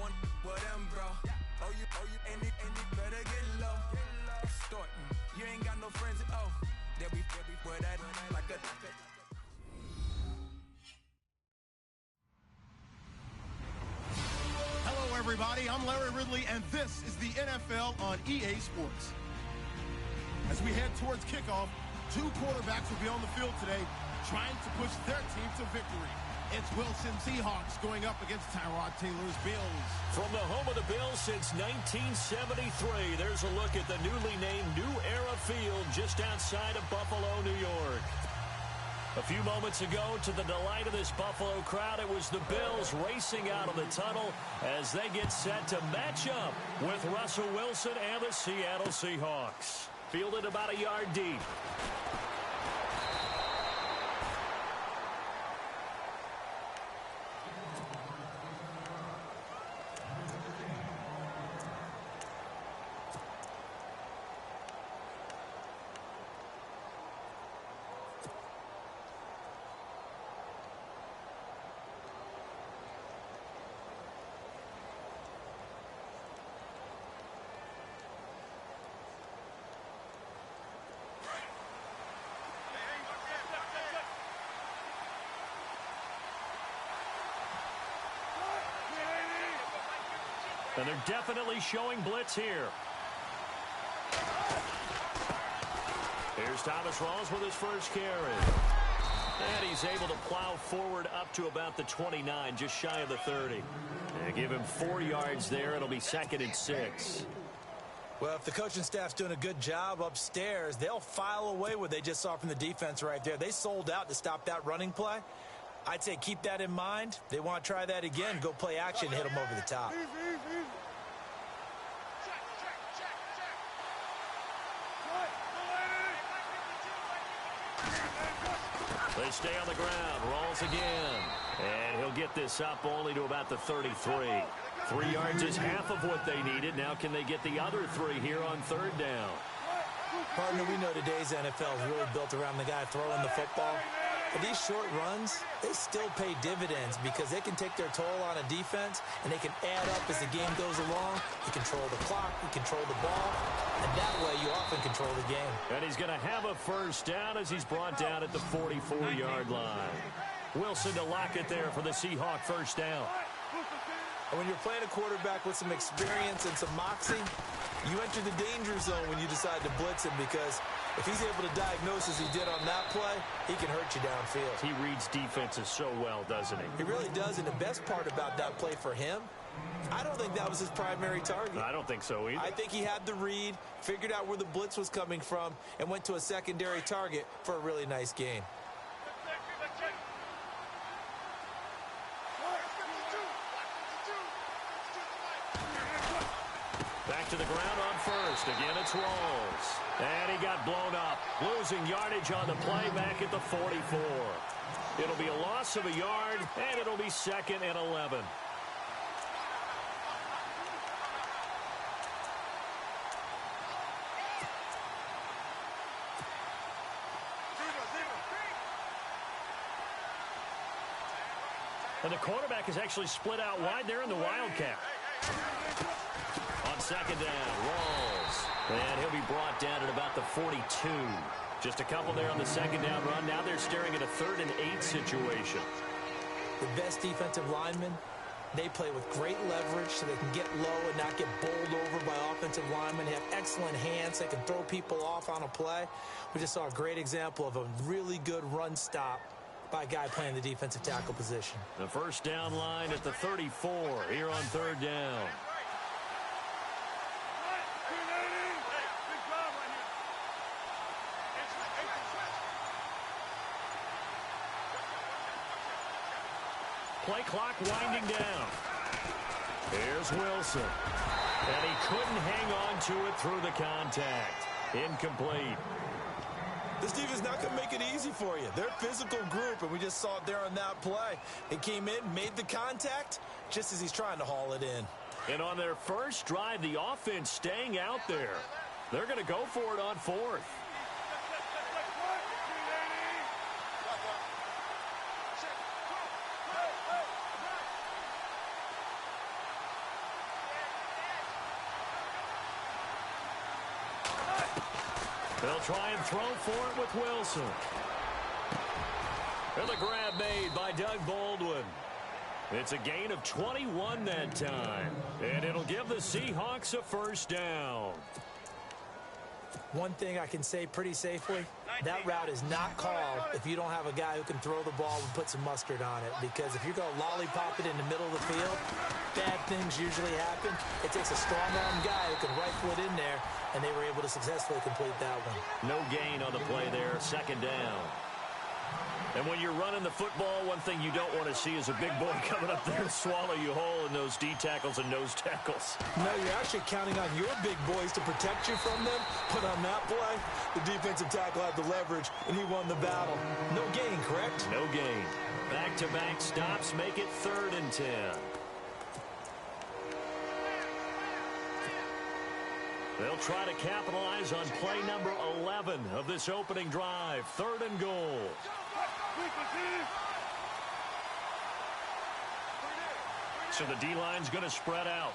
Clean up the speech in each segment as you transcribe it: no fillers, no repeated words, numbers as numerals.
one with them, bro. Oh, you, and you better get low. Extorting, you ain't got no friends. Oh, they'll be for that like a. Hello, everybody. I'm Larry Ridley, and this is the NFL on EA Sports. As we head towards kickoff, two quarterbacks will be on the field today trying to push their team to victory. It's Wilson Seahawks going up against Tyrod Taylor's Bills. From the home of the Bills since 1973, there's a look at the newly named New Era Field just outside of Buffalo, New York. A few moments ago, to the delight of this Buffalo crowd, it was the Bills racing out of the tunnel as they get set to match up with Russell Wilson and the Seattle Seahawks. Fielded about a yard deep. And they're definitely showing blitz here. Here's Thomas Rawls with his first carry. And he's able to plow forward up to about the 29, just shy of the 30. And give him 4 yards there. It'll be 2nd and 6. Well, if the coaching staff's doing a good job upstairs, they'll file away what they just saw from the defense right there. They sold out to stop that running play. I'd say keep that in mind. They want to try that again. Go play action, hit them over the top. They stay on the ground. Rolls again. And he'll get this up only to about the 33. 3 yards is half of what they needed. Now can they get the other 3 here on 3rd down? Partner, we know today's NFL is really built around the guy throwing the football. But these short runs, they still pay dividends because they can take their toll on a defense, and they can add up as the game goes along. You control the clock, you control the ball, and that way you often control the game. And he's going to have a first down as he's brought down at the 44-yard line. Wilson to lock it there for the Seahawk first down. And when you're playing a quarterback with some experience and some moxie, you enter the danger zone when you decide to blitz him, because if he's able to diagnose as he did on that play, he can hurt you downfield. He reads defenses so well, doesn't he? He really does, and the best part about that play for him, I don't think that was his primary target. I don't think so either. I think he had the read, figured out where the blitz was coming from, and went to a secondary target for a really nice gain. Back to the ground on first. Again, it's Rawls. And he got blown up. Losing yardage on the play back at the 44. It'll be a loss of a yard, and it'll be 2nd and 11. And the quarterback is actually split out wide there in the Wildcat. On 2nd down, Rawls. And he'll be brought down at about the 42. Just a couple there on the 2nd down run. Now they're staring at a 3rd and 8 situation. The best defensive linemen, they play with great leverage so they can get low and not get bowled over by offensive linemen. They have excellent hands. They can throw people off on a play. We just saw a great example of a really good run stop by a guy playing the defensive tackle position. The first down line at the 34 here on 3rd down. Play clock winding down. Here's Wilson. And he couldn't hang on to it through the contact. Incomplete. This defense is not going to make it easy for you. They're a physical group, and we just saw it there on that play. It came in, made the contact, just as he's trying to haul it in. And on their first drive, the offense staying out there. They're going to go for it on 4th. They'll try and throw for it with Wilson. And the grab made by Doug Baldwin. It's a gain of 21 that time. And it'll give the Seahawks a first down. One thing I can say pretty safely, that route is not called if you don't have a guy who can throw the ball and put some mustard on it. Because if you're going to lollipop it in the middle of the field, bad things usually happen. It takes a strong-arm guy who can rifle it in there, and they were able to successfully complete that one. No gain on the play there, second down. And when you're running the football, one thing you don't want to see is a big boy coming up there and swallow you whole in those D tackles and nose tackles. No, you're actually counting on your big boys to protect you from them. But on that play, the defensive tackle had the leverage, and he won the battle. No gain, correct? No gain. Back-to-back stops make it 3rd and 10. They'll try to capitalize on play number 11 of this opening drive. 3rd and goal. So the D-line's going to spread out.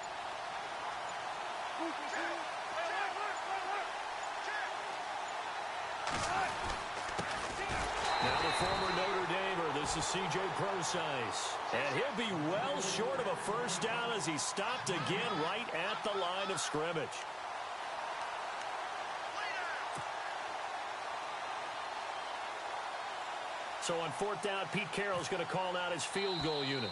Now the former Notre Damer, this is C.J. Procise. And he'll be well short of a first down as he stopped again right at the line of scrimmage. So on 4th down, Pete Carroll's going to call out his field goal unit.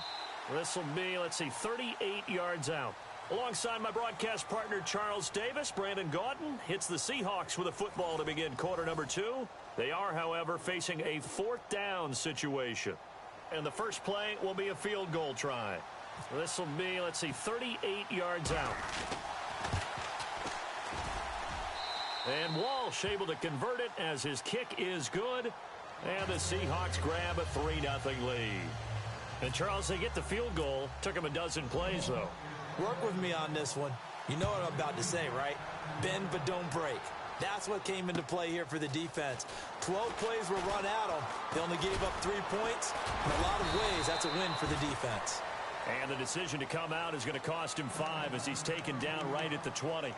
This will be, 38 yards out. Alongside my broadcast partner, Charles Davis, Brandon Gaudin hits the Seahawks with a football to begin quarter number 2. They are, however, facing a 4th down situation. And the first play will be a field goal try. This will be, 38 yards out. And Walsh able to convert it as his kick is good. And the Seahawks grab a 3-0 lead. And, Charles, they get the field goal. Took them a dozen plays, though. Work with me on this one. You know what I'm about to say, right? Bend but don't break. That's what came into play here for the defense. 12 plays were run at them. They only gave up 3 points. In a lot of ways, that's a win for the defense. And the decision to come out is going to cost him 5 as he's taken down right at the 20.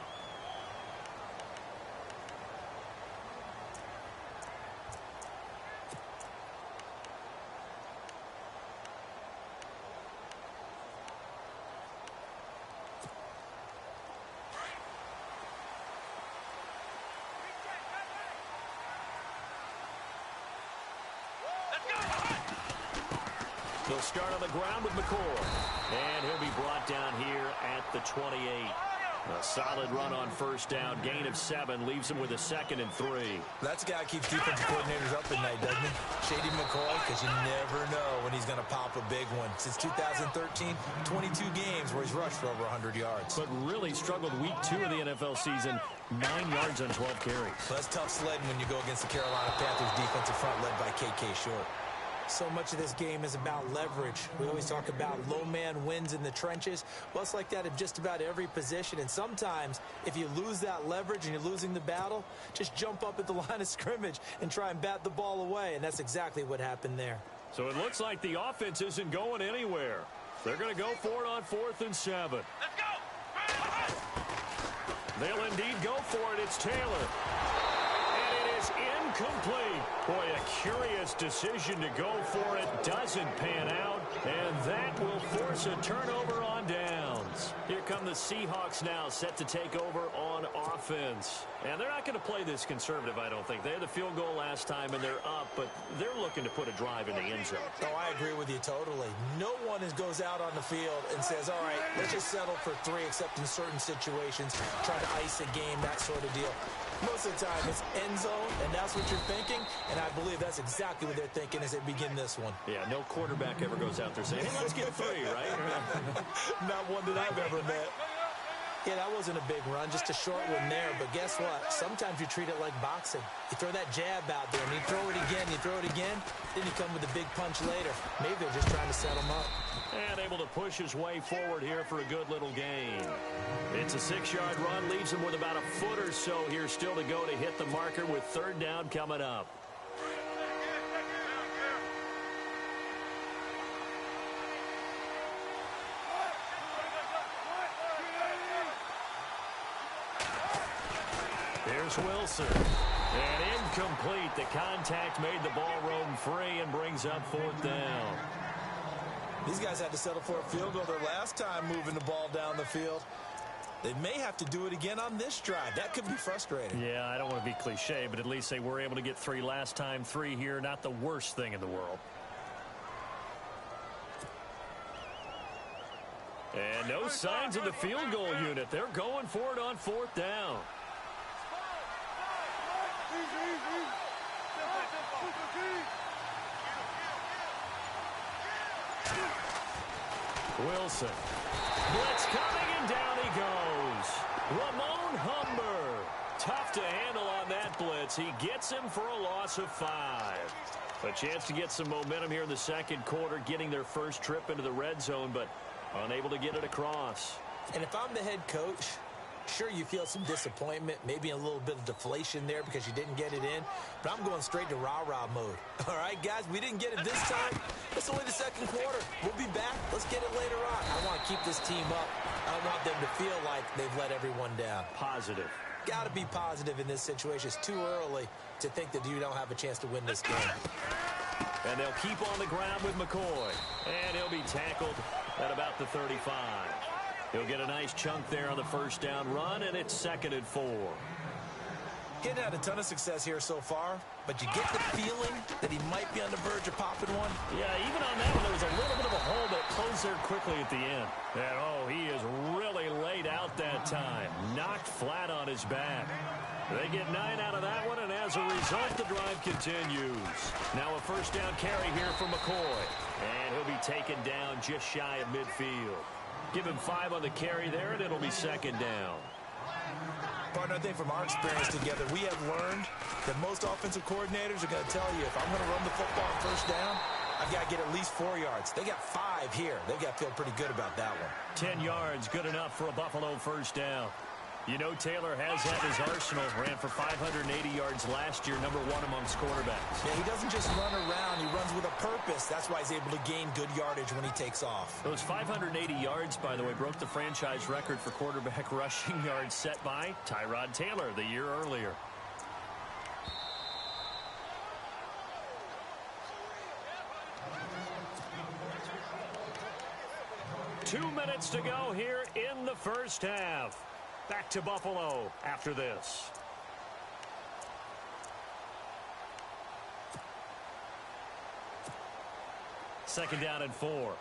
They'll start on the ground with McCoy. And he'll be brought down here at the 28. A solid run on first down. Gain of 7 leaves him with a 2nd and 3. That's the guy who keeps defensive coordinators up at night, doesn't he? Shady McCoy, because you never know when he's going to pop a big one. Since 2013, 22 games where he's rushed for over 100 yards. But really struggled week 2 of the NFL season. 9 yards on 12 carries. Well, that's tough sledding when you go against the Carolina Panthers defensive front led by K.K. Short. So much of this game is about leverage. We always talk about low man wins in the trenches. Well, it's like that in just about every position. And sometimes, if you lose that leverage and you're losing the battle, just jump up at the line of scrimmage and try and bat the ball away. And that's exactly what happened there. So it looks like the offense isn't going anywhere. They're going to go for it on 4th and 7. Let's go! They'll indeed go for it. It's Taylor. Incomplete. Boy, a curious decision to go for it. Doesn't pan out. And that will force a turnover on downs. Here come the Seahawks now, set to take over on offense. And they're not going to play this conservative, I don't think. They had the field goal last time, and they're up, but they're looking to put a drive in the end zone. Oh, I agree with you totally. No one goes out on the field and says, all right, let's just settle for 3, except in certain situations, trying to ice a game, that sort of deal. Most of the time, it's end zone, and that's what you're thinking, and I believe that's exactly what they're thinking as they begin this one. Yeah, no quarterback ever goes out there saying, hey, let's get 3, right? Not one that I've ever met. Yeah, that wasn't a big run, just a short one there. But guess what? Sometimes you treat it like boxing. You throw that jab out there, and you throw it again, then you come with a big punch later. Maybe they're just trying to set him up. And able to push his way forward here for a good little gain. It's a 6-yard run, leaves him with about a foot or so here still to go to hit the marker with 3rd down coming up. Here's Wilson. And incomplete. The contact made the ball roam free and brings up 4th down. These guys had to settle for a field goal their last time moving the ball down the field. They may have to do it again on this drive. That could be frustrating. Yeah, I don't want to be cliche, but at least they were able to get 3 last time. 3 here, not the worst thing in the world. And no signs of the field goal unit. They're going for it on 4th down. Wilson. Blitz coming, and down he goes. Ramon Humber. Tough to handle on that blitz. He gets him for a loss of 5. A chance to get some momentum here in the second quarter, getting their first trip into the red zone, but unable to get it across. And if I'm the head coach, sure, you feel some disappointment, maybe a little bit of deflation there because you didn't get it in, but I'm going straight to rah-rah mode. All right, guys, we didn't get it this time. It's only the second quarter. We'll be back. Let's get it later on. I want to keep this team up. I don't want them to feel like they've let everyone down. Positive. Got to be positive in this situation. It's too early to think that you don't have a chance to win this game. And they'll keep on the ground with McCoy. And he'll be tackled at about the 35. He'll get a nice chunk there on the first down run, and it's 2nd and 4. He hadn't had a ton of success here so far, but you get the feeling that he might be on the verge of popping one. Yeah, even on that one, there was a little bit of a hole that closed there quickly at the end. And, oh, he is really laid out that time. Knocked flat on his back. They get 9 out of that one, and as a result, the drive continues. Now a first down carry here for McCoy. And he'll be taken down just shy of midfield. Give him 5 on the carry there, and it'll be 2nd down. Partner, I think from our experience together, we have learned that most offensive coordinators are going to tell you, if I'm going to run the football on first down, I've got to get at least 4 yards. They got 5 here. They've got to feel pretty good about that one. 10 yards, good enough for a Buffalo first down. You know, Taylor has had his arsenal. Ran for 580 yards last year, #1 amongst quarterbacks. Yeah, he doesn't just run around. He runs with a purpose. That's why he's able to gain good yardage when he takes off. Those 580 yards, by the way, broke the franchise record for quarterback rushing yards set by Tyrod Taylor the year earlier. Two minutes to go here in the first half. Back to Buffalo after this. Second down and 4.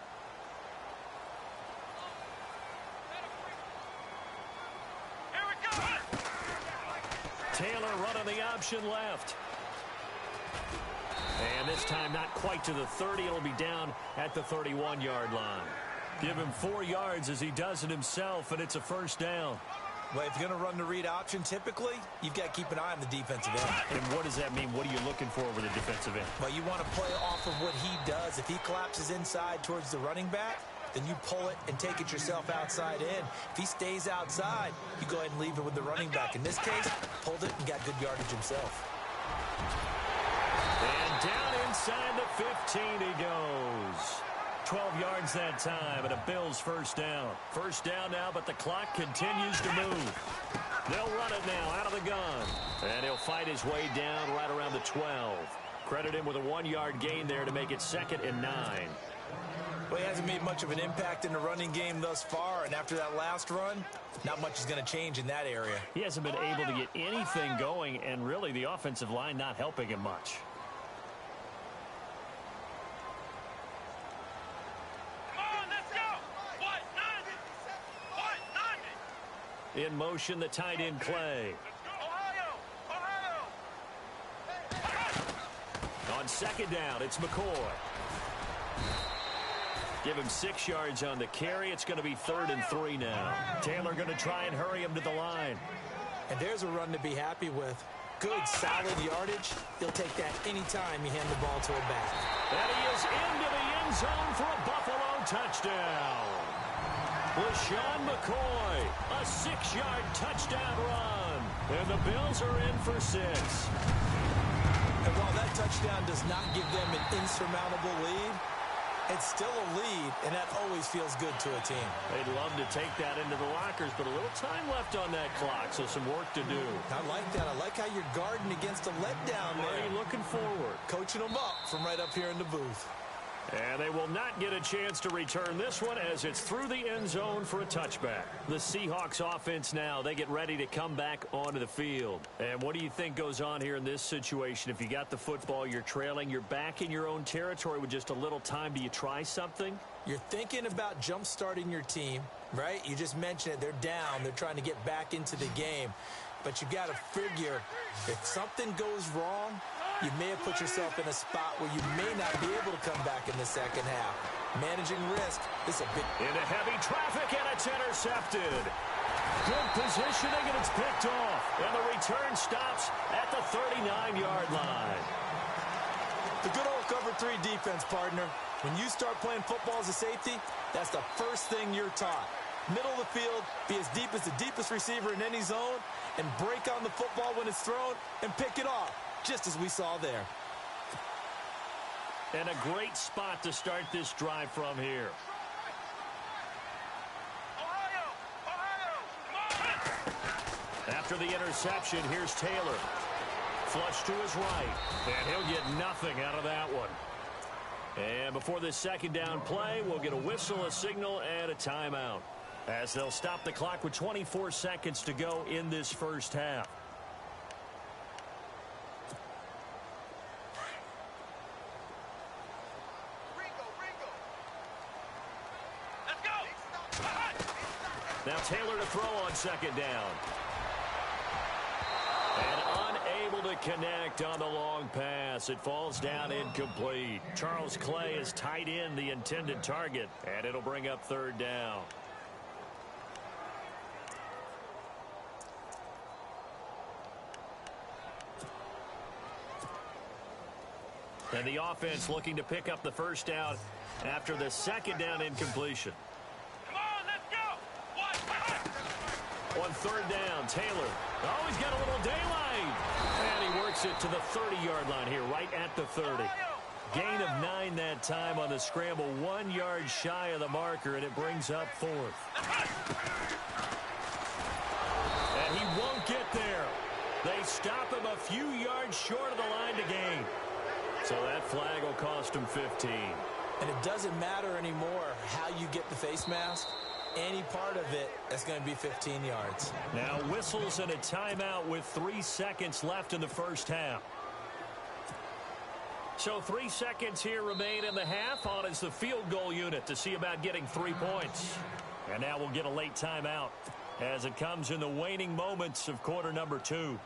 Taylor running the option left. And this time not quite to the 30. It'll be down at the 31-yard line. Give him 4 yards as he does it himself, and it's a first down. Well, if you're going to run the read option, typically, you've got to keep an eye on the defensive end. And what does that mean? What are you looking for over the defensive end? Well, you want to play off of what he does. If he collapses inside towards the running back, then you pull it and take it yourself outside in. If he stays outside, you go ahead and leave it with the running back. In this case, pulled it and got good yardage himself. And down inside the 15 he goes. 12 yards that time, and a Bills first down. First down now, but the clock continues to move. They'll run it now out of the gun. And he'll fight his way down right around the 12. Credit him with a 1-yard gain there to make it 2nd and 9. Well, he hasn't made much of an impact in the running game thus far, and after that last run, not much is going to change in that area. He hasn't been able to get anything going, and really the offensive line not helping him much. In motion, the tight end Clay. On second down, it's McCoy. Give him 6 yards on the carry. It's going to be 3rd and 3 now. Taylor going to try and hurry him to the line. And there's a run to be happy with. Good, solid yardage. He'll take that anytime you hand the ball to a back. And he is into the end zone for a Buffalo touchdown. LaShawn McCoy, a 6-yard touchdown run. And the Bills are in for 6. And while that touchdown does not give them an insurmountable lead, It's still a lead, and that always feels good to a team. They'd love to take that into the lockers, but a little time left on that clock, so some work to do. I like that. I like how you're guarding against a letdown there. Are you looking forward? Coaching them up from right up here in the booth. And they will not get a chance to return this one as it's through the end zone for a touchback. The Seahawks offense now, they get ready to come back onto the field. And what do you think goes on here in this situation? If you got the football, you're trailing, you're back in your own territory with just a little time. Do you try something? You're thinking about jump-starting your team, right? You just mentioned it. They're down. They're trying to get back into the game. But you got to figure if something goes wrong, you may have put yourself in a spot where you may not be able to come back in the second half. Managing risk is a big... Into heavy traffic, and it's intercepted. Good positioning, and it's picked off. And the return stops at the 39-yard line. The good old cover 3 defense, partner. When you start playing football as a safety, that's the first thing you're taught. Middle of the field, be as deep as the deepest receiver in any zone, and break on the football when it's thrown and pick it off, just as we saw there. And a great spot to start this drive from here. After the interception, here's Taylor. Flush to his right, and he'll get nothing out of that one. And before this second down play, we'll get a whistle, a signal, and a timeout, as they'll stop the clock with 24 seconds to go in this first half. Now Taylor to throw on second down. And unable to connect on the long pass. It falls down incomplete. Charles Clay is tight in the intended target, and it'll bring up third down. And the offense looking to pick up the first down after the second down incompletion. On third down, Taylor. Oh, he's got a little daylight. And he works it to the 30-yard line here, right at the 30. Gain of 9 that time on the scramble. 1 yard shy of the marker, and it brings up fourth. And he won't get there. They stop him a few yards short of the line to gain. So that flag will cost him 15. And it doesn't matter anymore how you get the face mask. Any part of it, that's going to be 15 yards. Now whistles and a timeout with 3 seconds left in the first half. So 3 seconds here remain in the half. On is the field goal unit to see about getting 3 points. And now we'll get a late timeout as it comes in the waning moments of quarter number 2.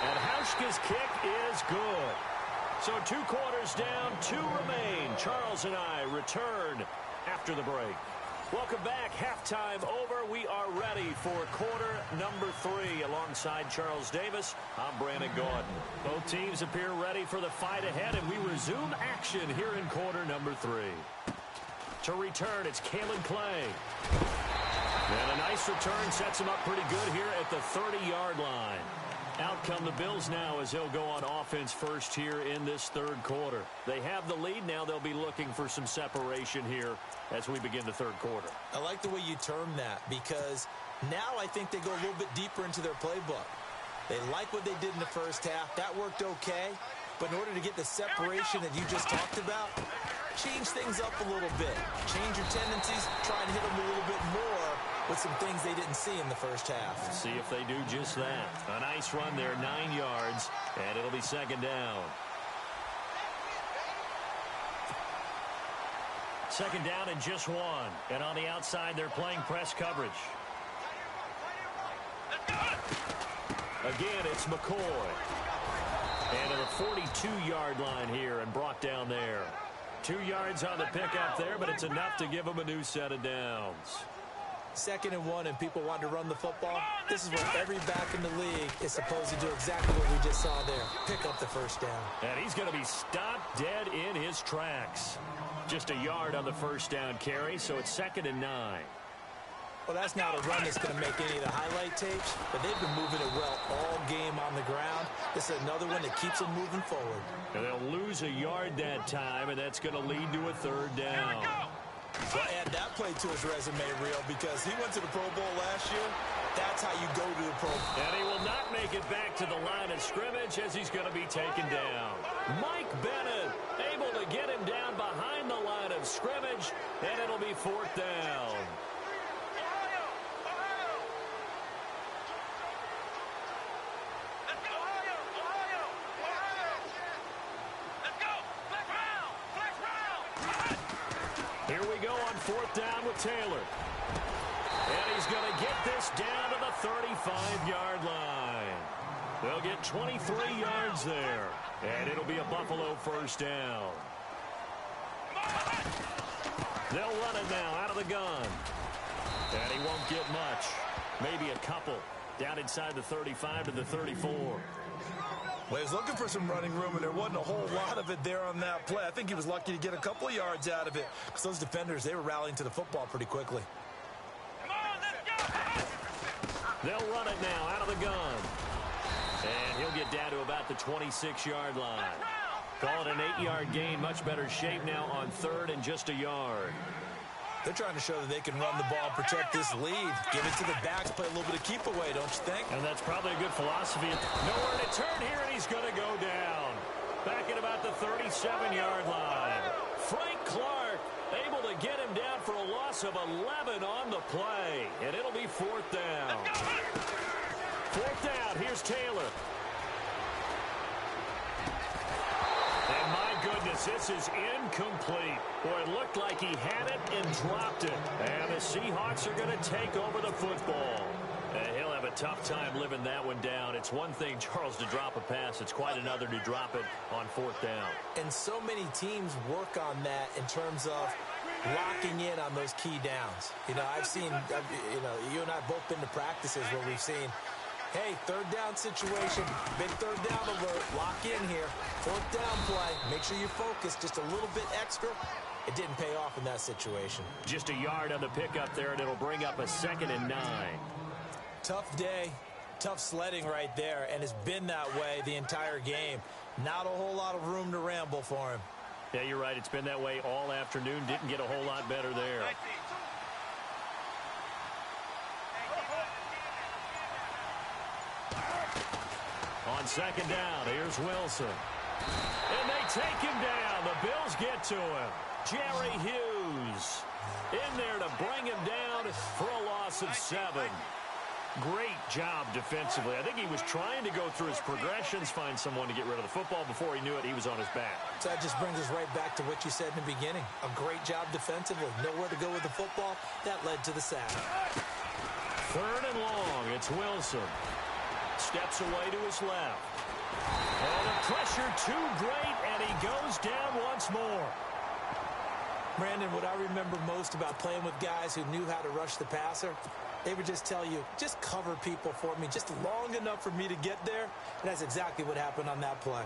And Hauschka's kick is good. So 2 quarters down, 2 remain. Charles and I return after the break. Welcome back. Halftime over. We are ready for quarter number 3. Alongside Charles Davis, I'm Brandon Gordon. Both teams appear ready for the fight ahead, and we resume action here in quarter number 3. To return, it's Kalen Clay. And a nice return sets him up pretty good here at the 30-yard line. Out come the Bills now as they'll go on offense first here in this third quarter. They have the lead. Now they'll be looking for some separation here as we begin the third quarter. I like the way you term that, because now I think they go a little bit deeper into their playbook. They like what they did in the first half. That worked okay. But in order to get the separation that you just talked about, change things up a little bit. Change your tendencies. Try and hit them a little bit more with some things they didn't see in the first half. See if they do just that. A nice run there, 9 yards, and it'll be second down. Second down and just 1. And on the outside, they're playing press coverage. Again, it's McCoy. And at the 42-yard line here and brought down there. 2 yards on the pickup there, but it's enough to give them a new set of downs. 2nd and 1 and people want to run the football. This is what every back in the league is supposed to do, exactly what we just saw there. Pick up the first down. And he's going to be stopped dead in his tracks. Just a yard on the first down carry, so it's 2nd and 9. Well, that's not a run that's going to make any of the highlight tapes, but they've been moving it well all game on the ground. This is another one that keeps them moving forward. And they'll lose a yard that time, and that's going to lead to a third down. Well, add that play to his resume, Real, because he went to the Pro Bowl last year. That's how you go to the Pro Bowl. And he will not make it back to the line of scrimmage as he's going to be taken down. Mike Bennett able to get him down behind the line of scrimmage, and it'll be fourth down. Here we go on fourth down with Taylor. And he's going to get this down to the 35-yard line. They'll get 23 yards there. And it'll be a Buffalo first down. They'll run it now out of the gun. And he won't get much. Maybe a couple. Down inside the 35 to the 34. Well, he was looking for some running room, and there wasn't a whole lot of it there on that play. I think he was lucky to get a couple of yards out of it because those defenders, they were rallying to the football pretty quickly. Come on, let's go! They'll run it now out of the gun. And he'll get down to about the 26-yard line. Call it an 8-yard gain. Much better shape now on third and just a yard. They're trying to show that they can run the ball and protect this lead. Give it to the backs, play a little bit of keep away, don't you think? And that's probably a good philosophy. Nowhere to turn here, and he's going to go down. Back at about the 37-yard line. Frank Clark able to get him down for a loss of 11 on the play. And it'll be fourth down. Fourth down, here's Taylor. And my goodness, this is incomplete. Boy, it looked like he had it and dropped it. And the Seahawks are going to take over the football. And he'll have a tough time living that one down. It's one thing, Charles, to drop a pass. It's quite another to drop it on fourth down. And so many teams work on that in terms of locking in on those key downs. You know, I've seen, you and I both been to practices where we've seen, hey, third down situation, big third down alert, lock in here, fourth down play, make sure you focus just a little bit extra. It didn't pay off in that situation. Just a yard on the pickup there, and it'll bring up a 2nd and 9. Tough day, tough sledding right there, and it's been that way the entire game. Not a whole lot of room to ramble for him. Yeah, you're right. It's been that way all afternoon. Didn't get a whole lot better there. On second down, here's Wilson. And they take him down. The Bills get to him. Jerry Hughes in there to bring him down for a loss of 7. Great job defensively. I think he was trying to go through his progressions, find someone to get rid of the football. Before he knew it, he was on his back. So that just brings us right back to what you said in the beginning. A great job defensively. Nowhere to go with the football. That led to the sack. Third and long. It's Wilson. Steps away to his left. And the pressure too great, and he goes down once more. Brandon, what I remember most about playing with guys who knew how to rush the passer, they would just tell you, just cover people for me, just long enough for me to get there. And that's exactly what happened on that play.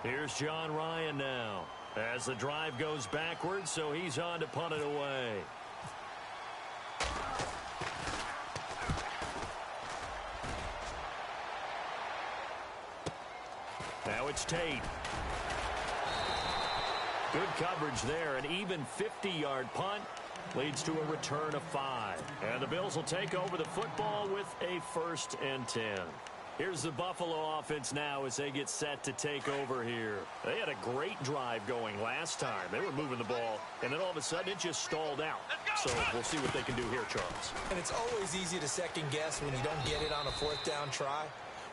Here's John Ryan now as the drive goes backwards, so he's on to punt it away. Now it's Tate. Good coverage there. An even 50-yard punt leads to a return of 5. And the Bills will take over the football with a 1st and 10. Here's the Buffalo offense now as they get set to take over here. They had a great drive going last time. They were moving the ball, and then all of a sudden it just stalled out. So we'll see what they can do here, Charles. And it's always easy to second guess when you don't get it on a 4th down try.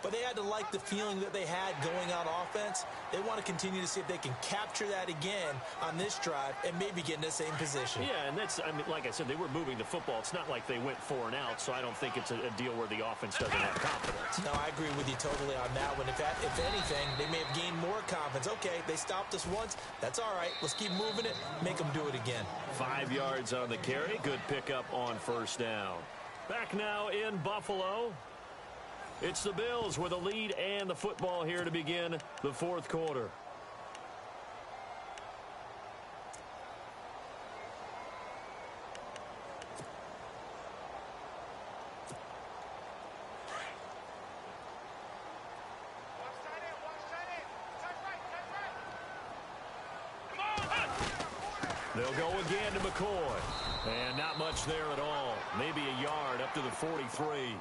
But they had to like the feeling that they had going on offense. They want to continue to see if they can capture that again on this drive and maybe get in the same position. Yeah, and that's, I mean, like I said, they were moving the football. It's not like they went 4 and out, so I don't think it's a deal where the offense doesn't have confidence. No, I agree with you totally on that one. If anything, they may have gained more confidence. Okay, they stopped us once. That's all right. Let's keep moving it. Make them do it again. 5 yards on the carry. Good pickup on 1st down. Back now in Buffalo. It's the Bills with a lead and the football here to begin the 4th quarter. They'll go again to McCoy. And not much there at all. Maybe a yard up to the 43.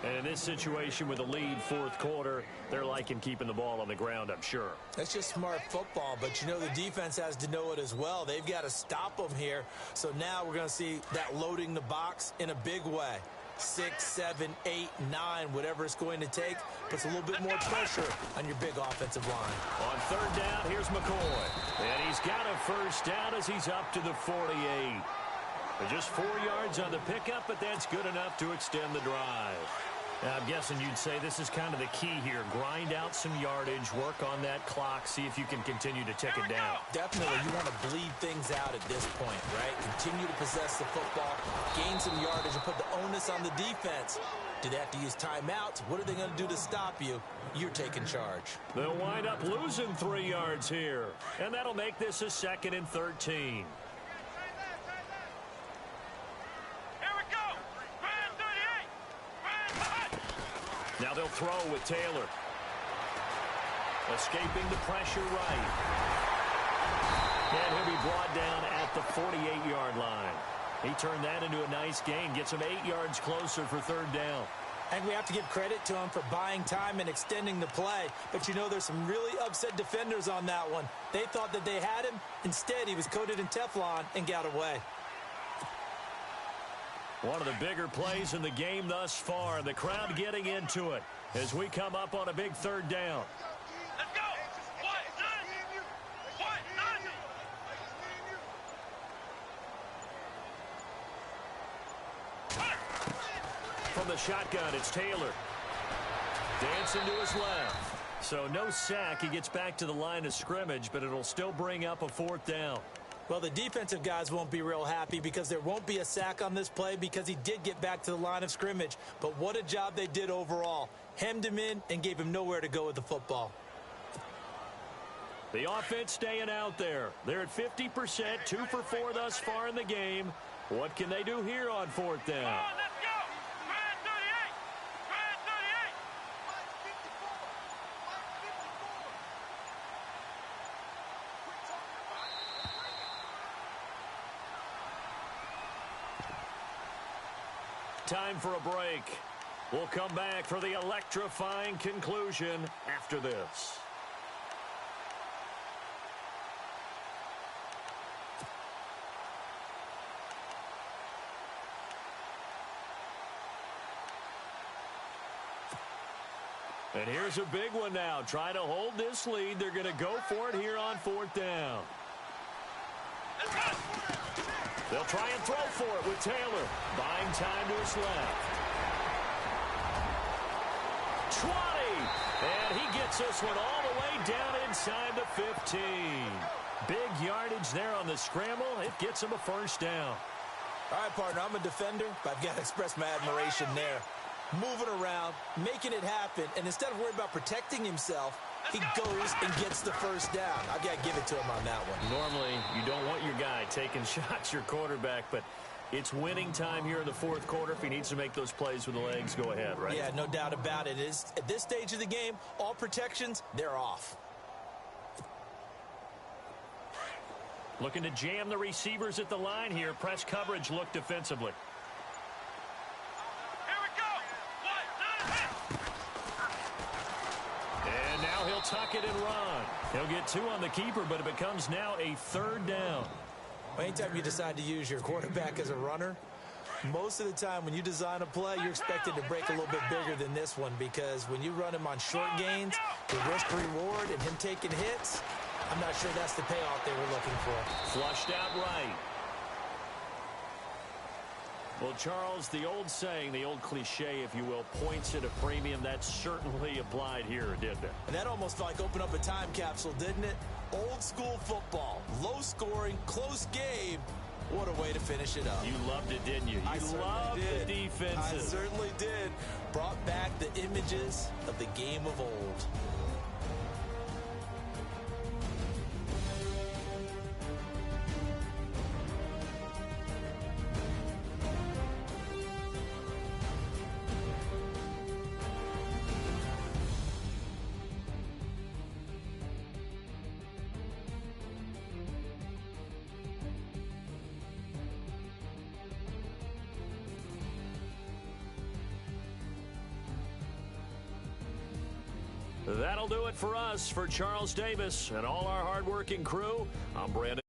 And in this situation with a lead fourth quarter, they're liking keeping the ball on the ground, I'm sure. That's just smart football, but you know the defense has to know it as well. They've got to stop them here. So now we're going to see that loading the box in a big way. 6, 7, 8, 9, whatever it's going to take, puts a little bit more pressure on your big offensive line. On third down, here's McCoy. And he's got a first down as he's up to the 48. But just 4 yards on the pickup, but that's good enough to extend the drive. Now, I'm guessing you'd say this is kind of the key here. Grind out some yardage, work on that clock, see if you can continue to tick it down. Definitely. You want to bleed things out at this point, right? Continue to possess the football, gain some yardage, and put the onus on the defense. Do they have to use timeouts? What are they going to do to stop you? You're taking charge. They'll wind up losing 3 yards here, and that'll make this a 2nd and 13. Now they'll throw with Taylor. Escaping the pressure right. And he'll be brought down at the 48-yard line. He turned that into a nice gain. Gets him 8 yards closer for third down. And we have to give credit to him for buying time and extending the play. But you know there's some really upset defenders on that one. They thought that they had him. Instead, he was coated in Teflon and got away. One of the bigger plays in the game thus far. The crowd getting into it as we come up on a big third down. Let's go! From the shotgun, it's Taylor. Dancing to his left. So no sack. He gets back to the line of scrimmage, but it'll still bring up a fourth down. Well, the defensive guys won't be real happy because there won't be a sack on this play because he did get back to the line of scrimmage. But what a job they did overall. Hemmed him in and gave him nowhere to go with the football. The offense staying out there. They're at 50%, 2 for 4 thus far in the game. What can they do here on fourth down? Time for a break. We'll come back for the electrifying conclusion after this. And here's a big one now. Trying to hold this lead. They're going to go for it here on fourth down. They'll try and throw for it with Taylor. Buying time to his left. 20. And he gets this one all the way down inside the 15. Big yardage there on the scramble. It gets him a first down. All right, partner, I'm a defender, but I've got to express my admiration there. Moving around, making it happen, and instead of worrying about protecting himself, he goes and gets the first down. I've got to give it to him on that one. Normally, you don't want your guy taking shots, your quarterback, but it's winning time here in the fourth quarter. If he needs to make those plays with the legs, go ahead, right? Yeah, no doubt about it. At this stage of the game, all protections, they're off. Looking to jam the receivers at the line here. Press coverage look defensively. And now he'll tuck it and run. He'll get 2 on the keeper, but it becomes now a third down. Anytime you decide to use your quarterback as a runner, most of the time when you design a play, you're expected to break a little bit bigger than this one because when you run him on short gains, the risk-reward and him taking hits, I'm not sure that's the payoff they were looking for. Flushed out right. Well, Charles, the old saying, the old cliche, if you will, points at a premium, that's certainly applied here, didn't it? And that almost felt like open up a time capsule, didn't it? Old school football, low scoring, close game. What a way to finish it up. You loved it, didn't you? You loved the defenses. I certainly did. Brought back the images of the game of old. That'll do it for us. For Charles Davis and all our hardworking crew, I'm Brandon.